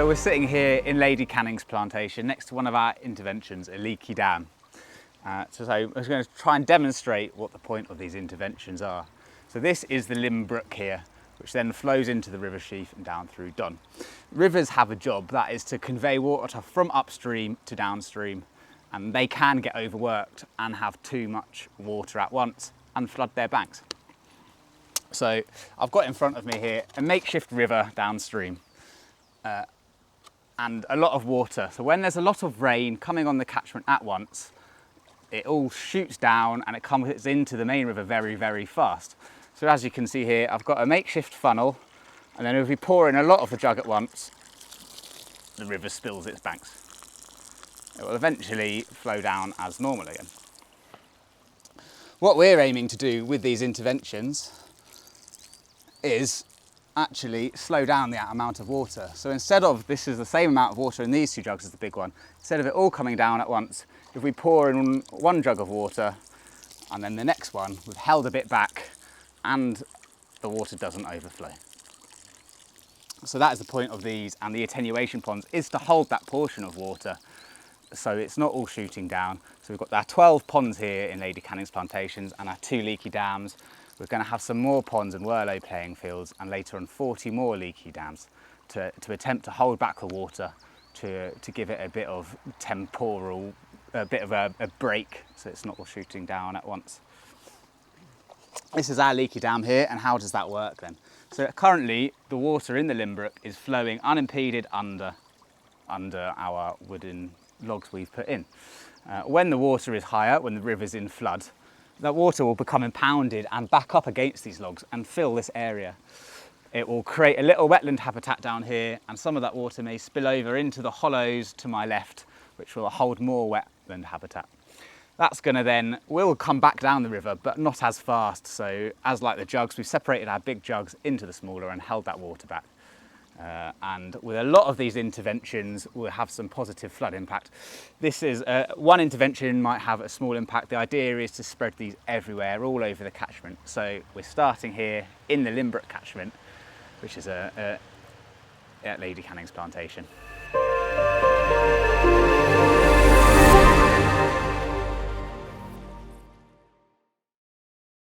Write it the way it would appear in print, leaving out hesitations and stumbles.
So we're sitting here in Lady Canning's plantation next to one of our interventions, a leaky dam. So I'm going to try and demonstrate what the point of these interventions are. So this is the Limb Brook here, which then flows into the river sheaf and down through Dun. Rivers have a job, that is to convey water from upstream to downstream, and they can get overworked and have too much water at once and flood their banks. So I've got in front of me here a makeshift river downstream. And a lot of water. So when there's a lot of rain coming on the catchment at once, it all shoots down and it comes into the main river very, very fast. So as you can see here, I've got a makeshift funnel, and then if we pour in a lot of the jug at once, the river spills its banks. It will eventually flow down as normal again. What we're aiming to do with these interventions is actually slow down the amount of water. So instead of, this is the same amount of water in these two jugs as the big one, instead of it all coming down at once, if we pour in one jug of water and then the next one, we've held a bit back and the water doesn't overflow. So that is the point of these, and the attenuation ponds is to hold that portion of water so it's not all shooting down. So we've got our 12 ponds here in Lady Canning's plantations and our 2 leaky dams. We're going to have some more ponds and whirlow playing fields, and later on 40 more leaky dams to attempt to hold back the water to give it a bit of temporal, a bit of a break so it's not all shooting down at once. This is our leaky dam here, and how does that work then? So currently the water in the Limb Brook is flowing unimpeded under our wooden logs we've put in. When the water is higher, when the river's in flood, that water will become impounded and back up against these logs and fill this area. It will create a little wetland habitat down here, and some of that water may spill over into the hollows to my left, which will hold more wetland habitat. That's going to then, will come back down the river, but not as fast. So as like the jugs, we've separated our big jugs into the smaller and held that water back. And with a lot of these interventions, we'll have some positive flood impact. This is one intervention might have a small impact. The idea is to spread these everywhere, all over the catchment. So we're starting here in the Limb Brook catchment, which is at Lady Canning's plantation.